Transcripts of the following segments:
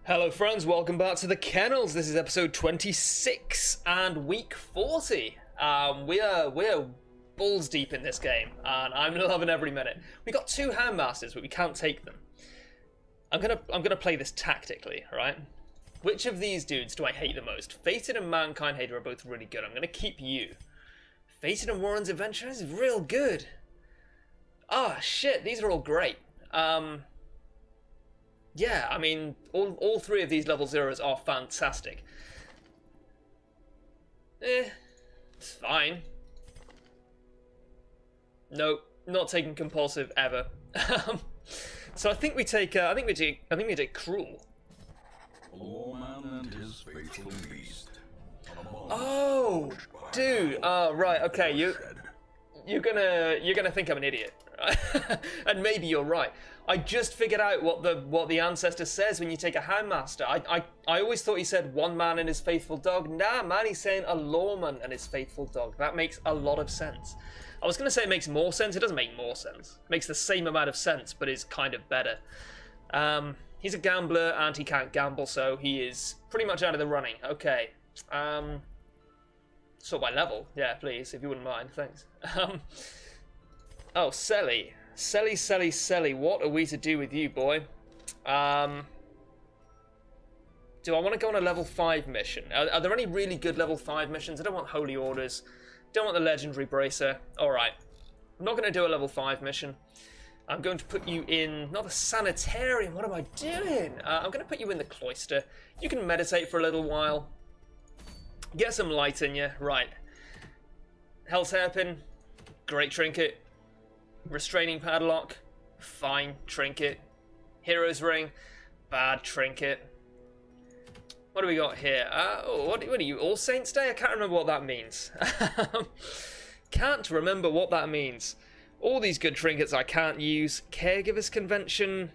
Hello friends, welcome back to the Kennels. This is episode 26 and week 40. We're balls deep in this game and I'm loving every minute. We got two Houndmasters, but we can't take them. I'm gonna play this tactically, right? Which of these dudes do I hate the most? Fated and Mankind Hater are both really good. I'm gonna keep you. Fated and Warren's Adventure is real good. Ah, shit, these are all great. Yeah, I mean, all three of these level zeros are fantastic. It's fine. Nope, not taking compulsive ever. So I think we take. I think we take cruel. A man and his faithful beast. Oh, dude. Right. Okay. You're gonna think I'm an idiot, right? And maybe you're right. I just figured out what the ancestor says when you take a Houndmaster. I always thought he said one man and his faithful dog. Nah, man, he's saying a lawman and his faithful dog. That makes a lot of sense. I was gonna say it makes more sense. It doesn't make more sense. It makes the same amount of sense, but is kind of better. He's a gambler and he can't gamble, so he is pretty much out of the running. Okay. Sort by level, yeah, please, if you wouldn't mind, thanks. Oh, Selly. Selly, what are we to do with you, boy? Do I want to go on a level 5 mission? Are there any really good level 5 missions? I don't want Holy Orders. Don't want the Legendary Bracer. Alright. I'm not going to do a level 5 mission. I'm going to put you in, not a sanitarium, what am I doing? I'm going to put you in the cloister. You can meditate for a little while. Get some light in you. Right. Hell's Hairpin. Great trinket. Restraining Padlock. Fine trinket. Hero's Ring. Bad trinket. What do we got here? What are you? All Saints Day? I can't remember what that means. Can't remember what that means. All these good trinkets I can't use. Caregivers Convention.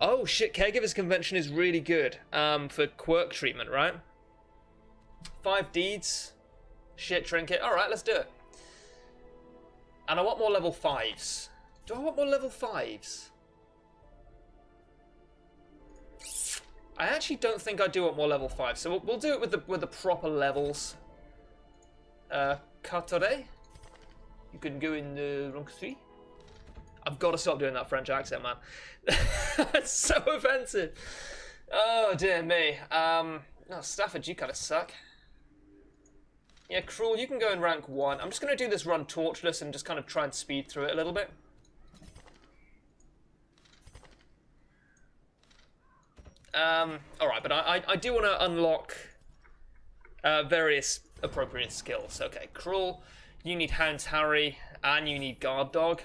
Oh shit, Caregivers Convention is really good for quirk treatment, right? 5 deeds. Shit trinket. Alright, let's do it. And I want more level 5s. Do I want more level 5s? I actually don't think I do want more level 5s. So we'll do it with the proper levels. Katore? You can go in the rank 3. I've got to stop doing that French accent, man. It's so offensive. Oh, dear me. No, Stafford, you kind of suck. Yeah, Cruel, you can go in rank 1. I'm just going to do this run torchless and just kind of try and speed through it a little bit. Alright, but I do want to unlock various appropriate skills. Okay, Cruel, you need Hound's Harry, and you need Guard Dog.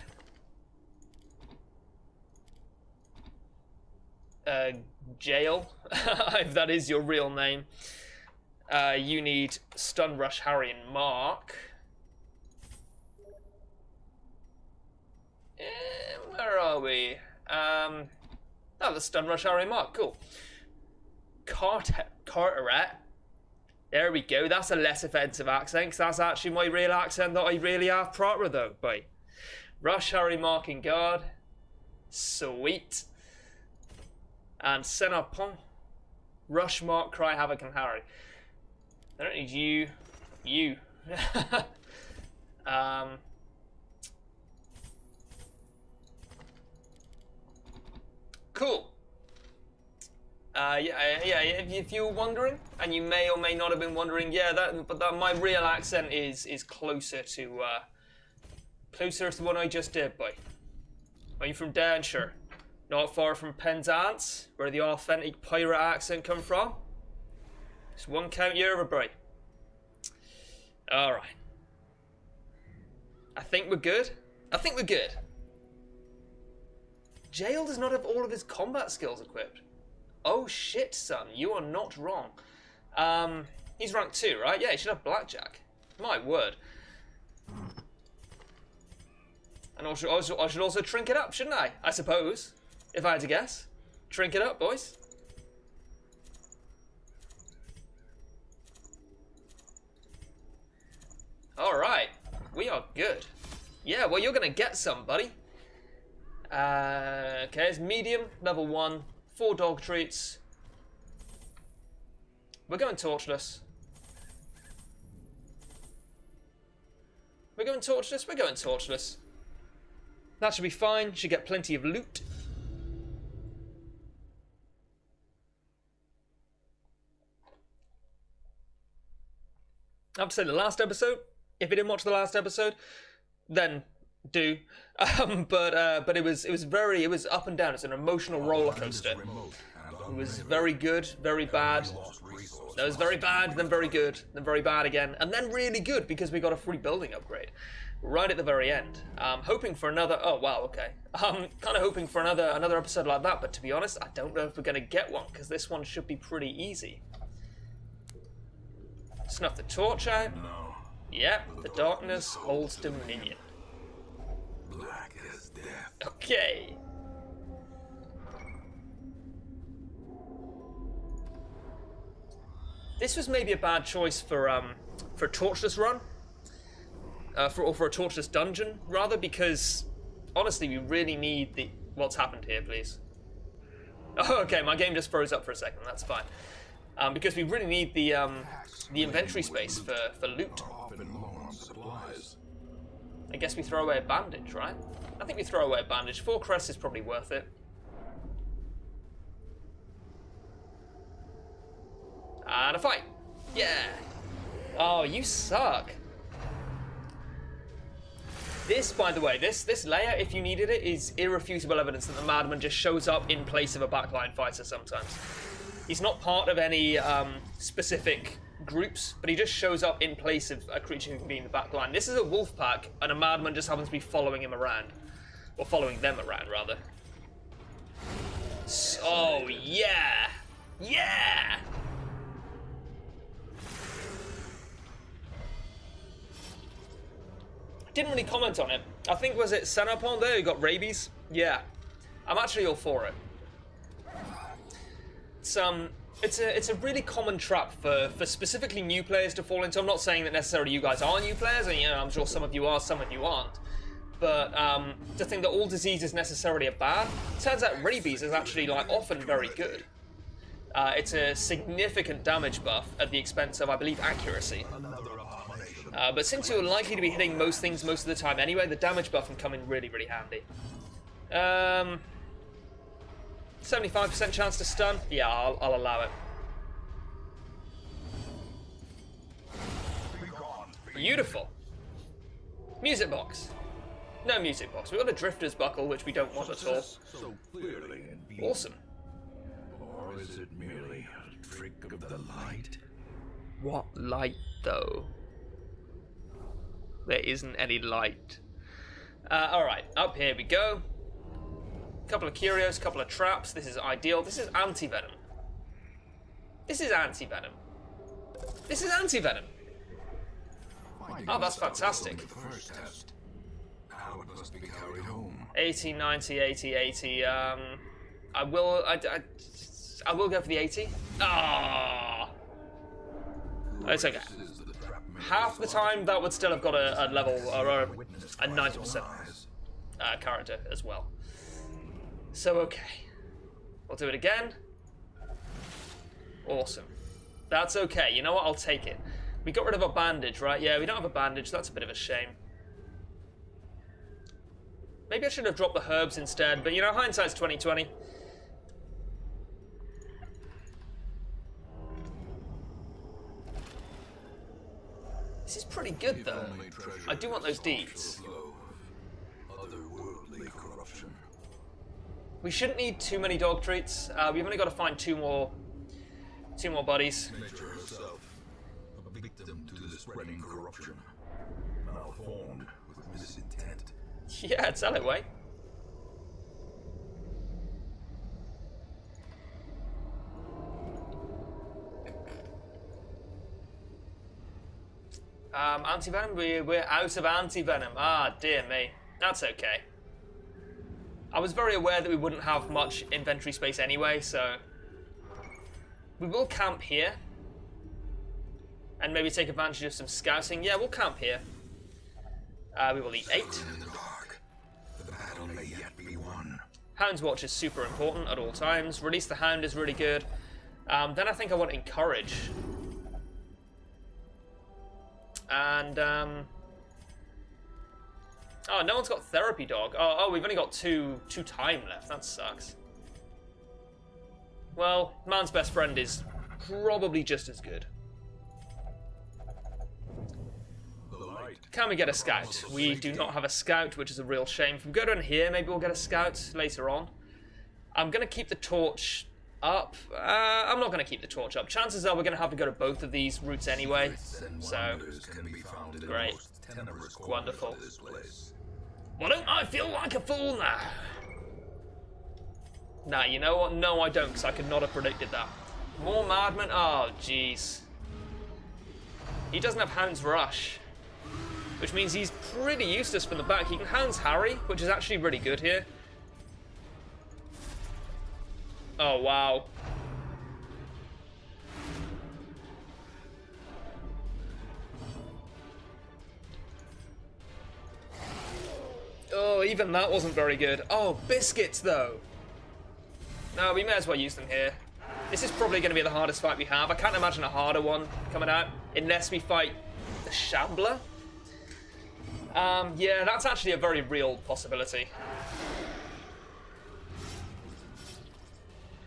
Jail, if that is your real name. You need Stun Rush Harry and Mark. Where are we? Oh, the Stun Rush Harry and Mark. Cool. Carteret. There we go. That's a less offensive accent, because that's actually my real accent that I really have proper, though, boy. Rush Harry, Mark, and Guard. Sweet. And Senapon. Rush, Mark, Cry, Havoc, and Harry. I don't need you. You. Cool. Yeah. If you were wondering, and you may or may not have been wondering, yeah, but my real accent is closer to the one I just did, boy. Are you from Devonshire? Not far from Penzance, where the authentic pirate accent come from. Just one count you over, bro. Alright. I think we're good. Jail does not have all of his combat skills equipped. Oh shit, son. You are not wrong. He's rank 2, right? Yeah, he should have Blackjack. My word. And I should also trinket up, shouldn't I? I suppose. If I had to guess. Trinket up, boys. Alright, we are good. Yeah, well, you're going to get some, buddy. Okay, it's medium, level 1, 4 dog treats. We're going torchless. We're going torchless. We're going torchless. That should be fine. Should get plenty of loot. I have to say, the last episode, if you didn't watch the last episode, then do. But it was up and down. It's an emotional roller coaster. It was very good, very bad. It was very bad, then very good, then very bad again, and then really good because we got a free building upgrade right at the very end. Hoping for another. Oh wow, okay. Kind of hoping for another episode like that. But to be honest, I don't know if we're gonna get one because this one should be pretty easy. Snuff the torch out. No. Yep, the darkness holds dominion. Black as death. Okay. This was maybe a bad choice for a torchless run, for a torchless dungeon rather, because honestly we really need the. What's happened here, please? Oh, okay, my game just froze up for a second. That's fine. Because we really need the inventory space for loot. I guess we throw away a bandage, right? I think we throw away a bandage. 4 crests is probably worth it. And a fight! Yeah! Oh, you suck! This, by the way, this layer, if you needed it, is irrefutable evidence that the Madman just shows up in place of a backline fighter sometimes. He's not part of any specific groups, but he just shows up in place of a creature who can be in the backline. This is a wolf pack, and a Madman just happens to be following him around. Or following them around, rather. Oh, yeah! Yeah! Didn't really comment on it. I think, was it Senapon there who got rabies? Yeah. I'm actually all for it. It's a really common trap for specifically new players to fall into. I'm not saying that necessarily you guys are new players, and I'm sure some of you are, some of you aren't. But to think that all diseases necessarily are bad, turns out rabies is actually often very good. It's a significant damage buff at the expense of, I believe, accuracy. But since you're likely to be hitting most things most of the time anyway, the damage buff can come in really, really handy. 75% chance to stun? Yeah, I'll allow it. Beautiful. Music box. No music box. We've got a Drifter's Buckle, which we don't want at all. Awesome. Or is it merely a trick of the light? What light, though? There isn't any light. Alright, up here we go. Couple of curios, couple of traps. This is ideal. This is anti-venom. This is anti-venom. This is anti-venom. Oh, that's fantastic. 80, 90, 80, 80. I will go for the 80. Ah, it's okay. Half the time, that would still have got a level or a 90% character as well. So okay, we'll do it again. Awesome. That's okay. You know what? I'll take it. We got rid of a bandage, right? Yeah, we don't have a bandage. That's a bit of a shame. Maybe I should have dropped the herbs instead, but hindsight's 20/20. This is pretty good, though. I do want those deeds. We shouldn't need too many dog treats. We've only got to find two more buddies. Nature herself, a victim to the spreading corruption, malformed with misintent. Yeah, tell it, way. Anti-venom? We're out of anti-venom. Ah, dear me. That's okay. I was very aware that we wouldn't have much inventory space anyway, so we will camp here and maybe take advantage of some scouting. Yeah, we'll camp here. We will eat 8. The battle may yet be won. Hound's Watch is super important at all times. Release the Hound is really good. Then I think I want Encourage. And, oh, no one's got Therapy Dog. Oh, we've only got two time left. That sucks. Well, Man's Best Friend is probably just as good. Can we get a scout? We do not have a scout, which is a real shame. If we go down here, maybe we'll get a scout later on. I'm going to keep the torch up. I'm not going to keep the torch up. Chances are we're going to have to go to both of these routes anyway. So, great. Wonderful. Well, don't I feel like a fool now? Nah, you know what? No, I don't, because I could not have predicted that. More Madmen? Oh, jeez. He doesn't have Hound's Rush, which means he's pretty useless from the back. He can Hound's Harry, which is actually really good here. Oh, wow. Oh, even that wasn't very good. Oh, biscuits, though. No, we may as well use them here. This is probably going to be the hardest fight we have. I can't imagine a harder one coming out, unless we fight the Shambler. Yeah, that's actually a very real possibility.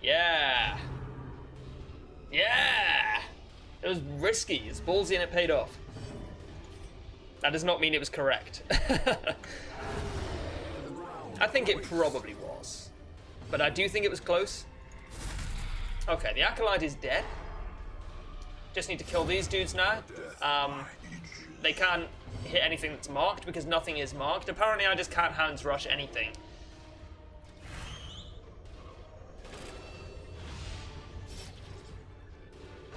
Yeah. Yeah. It was risky. It's ballsy and it paid off. That does not mean it was correct. I think it probably was. But I do think it was close. Okay, the Acolyte is dead. Just need to kill these dudes now. They can't hit anything that's marked because nothing is marked. Apparently I just can't Hound's Rush anything.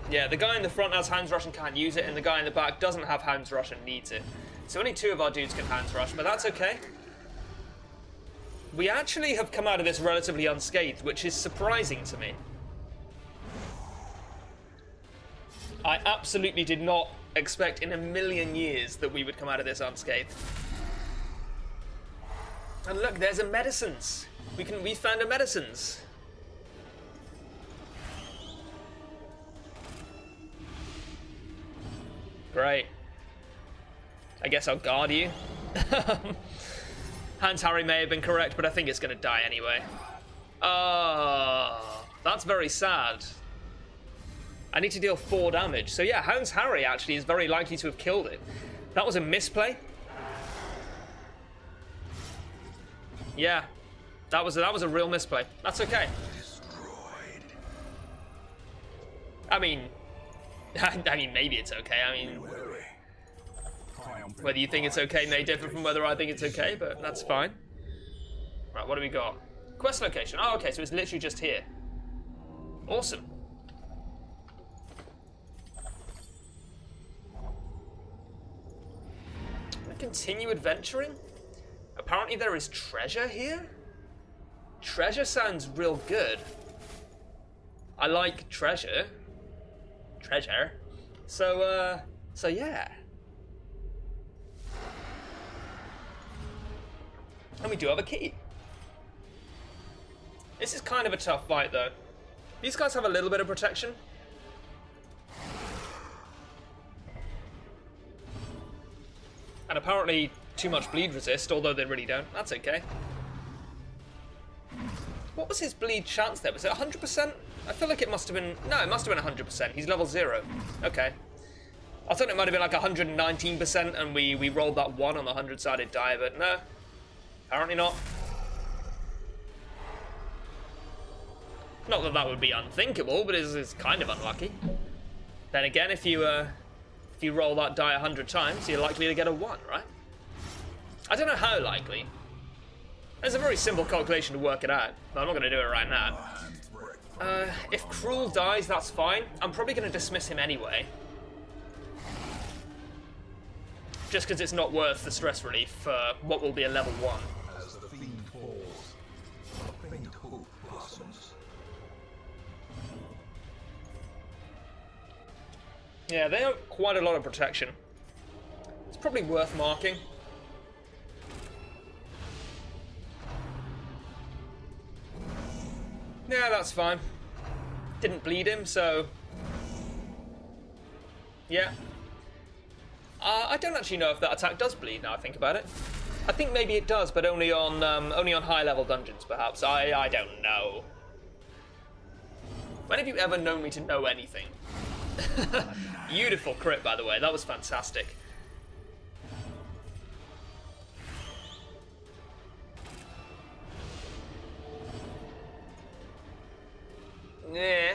Yeah, the guy in the front has Hound's Rush and can't use it, and the guy in the back doesn't have Hound's Rush and needs it. So only two of our dudes can Hound's Rush, but that's okay. We actually have come out of this relatively unscathed, which is surprising to me. I absolutely did not expect in a million years that we would come out of this unscathed. And look, there's a medicines. We found a medicines. Great. I guess I'll guard you. Hound's Harry may have been correct, but I think it's going to die anyway. Oh, that's very sad. I need to deal 4 damage. So yeah, Hound's Harry actually is very likely to have killed it. That was a misplay. Yeah, that was a real misplay. That's okay. I mean, maybe it's okay. I mean, whether you think it's okay may differ from whether I think it's okay, but that's fine. Right, what do we got? Quest location. Oh, okay, so it's literally just here. Awesome. Continue adventuring? Apparently there is treasure here? Treasure sounds real good. I like treasure. So yeah. And we do have a key. This is kind of a tough fight though. These guys have a little bit of protection. And apparently too much bleed resist, although they really don't. That's okay. What was his bleed chance there? Was it 100%? I feel like it must have been... No, it must have been 100%. He's level 0. Okay. I thought it might have been like 119% and we rolled that 1 on the 100-sided die, but no. Apparently not. Not that that would be unthinkable, but it's kind of unlucky. Then again, if you roll that die 100 times, you're likely to get a 1, right? I don't know how likely. There's a very simple calculation to work it out, but I'm not going to do it right now. If Cruel dies, that's fine. I'm probably going to dismiss him anyway. Just because it's not worth the stress relief for what will be a level 1. As the fiend falls, a faint hope blossoms. Yeah, they have quite a lot of protection. It's probably worth marking. Yeah, that's fine. Didn't bleed him, so... Yeah. I don't actually know if that attack does bleed now I think about it. I think maybe it does, but only on high-level dungeons, perhaps. I don't know. When have you ever known me to know anything? Beautiful crit, by the way. That was fantastic. Yeah.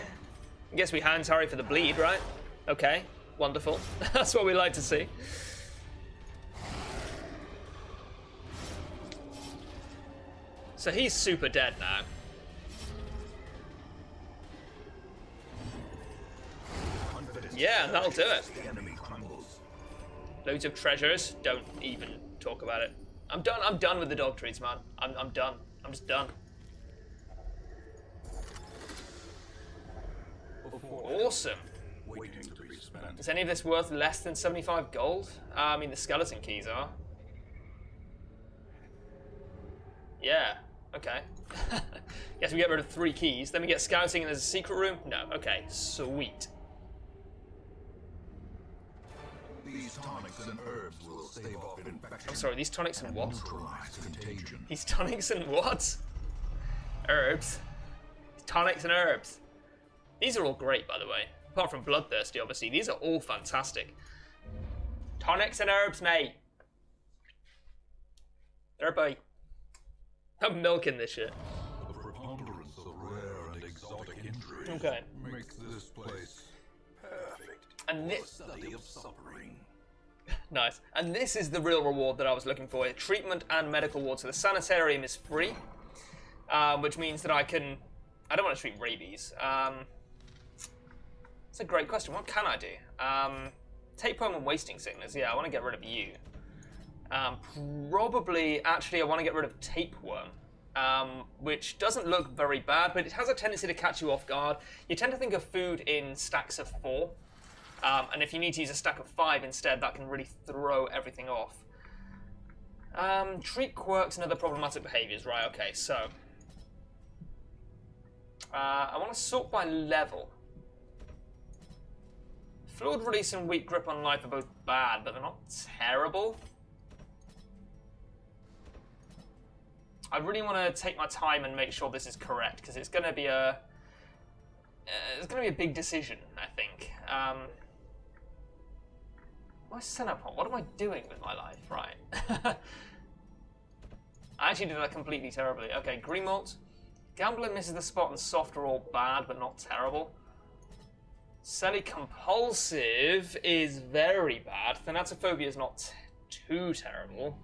I guess we hands Harry for the bleed, right? Okay. Wonderful. That's what we like to see. So he's super dead now. Yeah, that'll do it. Loads of treasures. Don't even talk about it. I'm done. I'm done with the dog trees, man. I'm done. I'm just done. Awesome. Is any of this worth less than 75 gold? I mean, the skeleton keys are. Yeah. Okay. Guess we get rid of 3 keys. Then we get scouting and there's a secret room? No. Okay. Sweet. These tonics and herbs will stave off infection. I'm sorry, these tonics and what? Neutralize contagion. These tonics and what? Herbs. Tonics and herbs. These are all great, by the way. Apart from Bloodthirsty, obviously. These are all fantastic. Tonics and herbs, mate. Everybody. I'm milking this shit. The preponderance of rare and exotic injuries Okay. makes this place perfect And for this... study of suffering. Nice. And this is the real reward that I was looking for. Treatment and medical ward. So the sanitarium is free. Which means that I can... I don't want to treat rabies. That's a great question. What can I do? Tapeworm and wasting sickness. Yeah, I want to get rid of you. Probably, actually, I want to get rid of tapeworm. Which doesn't look very bad, but it has a tendency to catch you off guard. You tend to think of food in stacks of 4. And if you need to use a stack of 5 instead, that can really throw everything off. Treat quirks and other problematic behaviors. Right, okay, so... I want to sort by level. Fluid release and weak grip on life are both bad, but they're not terrible. I really want to take my time and make sure this is correct, because it's going to be a big decision, I think. My Senapon, what am I doing with my life? Right. I actually did that completely terribly. Okay, green malt. Gambler misses the spot and soft are all bad, but not terrible. Semi-compulsive is very bad. Thanatophobia is not too terrible.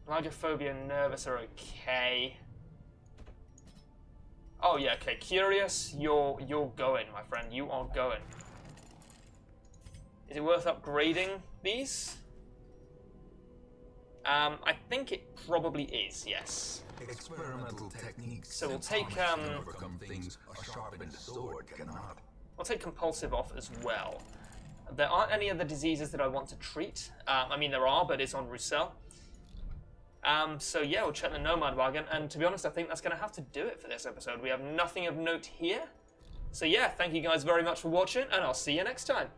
Largophobia and nervous are okay. Oh yeah, okay. Curious, you're going, my friend. You are going. Is it worth upgrading these? I think it probably is, yes. Experimental techniques. So we'll take can overcome things a sharpened sword cannot. I'll take compulsive off as well. There aren't any other diseases that I want to treat. I mean, there are, but it's on Roussel. So yeah, we'll check the Nomad Wagon, and to be honest, I think that's going to have to do it for this episode. We have nothing of note here. So yeah, thank you guys very much for watching, and I'll see you next time.